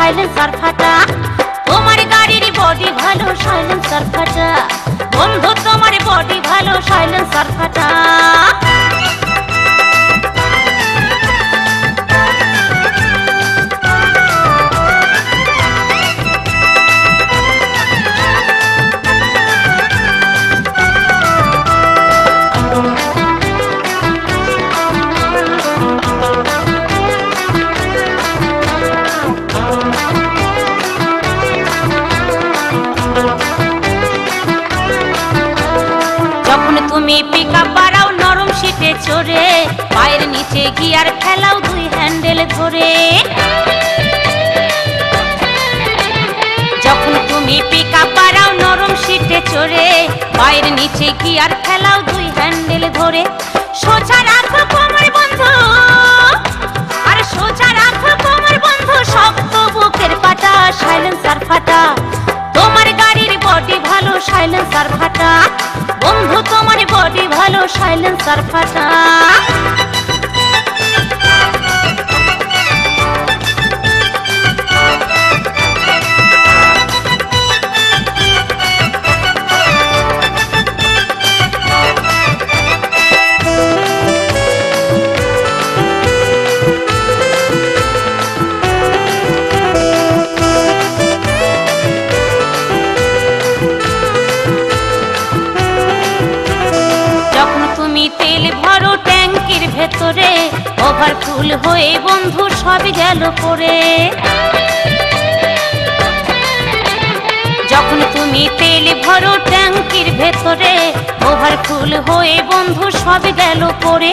Silencer ফাটা। তোমার গাড়ির বডি ভালো, সাইলেন্সার ফাটা। বন্ধু তোমার বডি ভালো, সাইলেন্সার ফাটা। তুমি পিকআপ বাড়াও নরম সিটে চড়ে, পায়ের নিচে গিয়ার ফেলাও দুই হ্যান্ডেল ধরে। যখন তুমি পিকআপ বাড়াও নরম সিটে চড়ে, পায়ের নিচে গিয়ার ফেলাও দুই হ্যান্ডেল ধরে। সোজা রাখো কোমর বন্ধু, আর সোজা রাখো কোমর বন্ধু, শক্ত বুকের পাটা, সাইলেন্সার ফাটা। তোমার গাড়ির বডি ভালো, সাইলেন্সার ফাটা। বন্ধু তোমার বডি ভালো, সাইলেন্সার ফাটা। তেল ভরো ট্যাঙ্কির ভেতরে, ওভারফুল হয়ে বন্ধু সব গেল পড়ে। যখন তুমি তেল ভরো ট্যাঙ্কির ভেতরে, ওভারফুল হয়ে বন্ধু সব গেল পড়ে।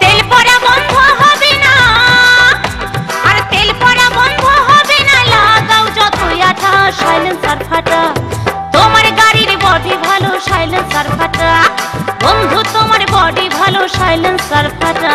তেল পড়া বন্ধ হবে না, আর তেল পড়া বন্ধ হবে না, লাগাও যতই আঠা, সাইলেন্সার ফাটা। তোমার গাড়ির বডি ভালো, সাইলেন্সার ফাটা। বন্ধু তোমার বডি ভালো, সাইলেন্সার ফাটা।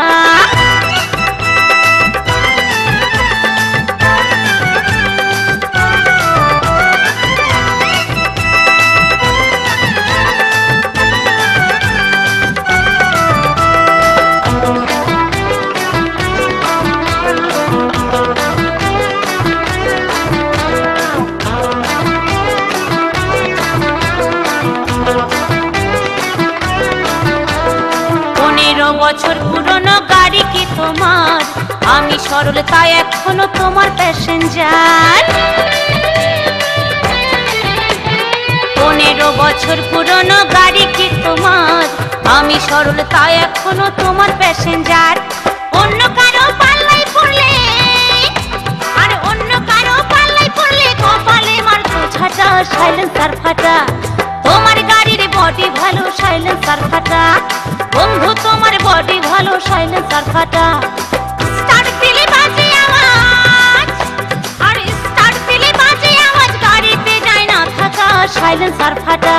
বছর পুরনো গাড়ি কি তোমার? আমি সরল তাই এখনো তোমার প্যাসেঞ্জার। 15 বছর পুরনো গাড়ি কি তোমার? আমি সরল তাই এখনো তোমার প্যাসেঞ্জার। অন্য কারো পাল্লায় পড়লে, আর অন্য কারো পাল্লায় পড়লে কপালে মারতো ঝাঁটা, সাইলেন্সার ফাটা। তোমার গাড়ির বডি ভালো, সাইলেন্সার ফাটা। বন্ধু তোমার বডি ভালো, সাইলেন্সার ফাটা। স্টার্ট দিলে বাজে আওয়াজ, আর স্টার্ট দিলে বাজে আওয়াজ, গাড়িতে যায় না থাকা, সাইলেন্সার ফাটা।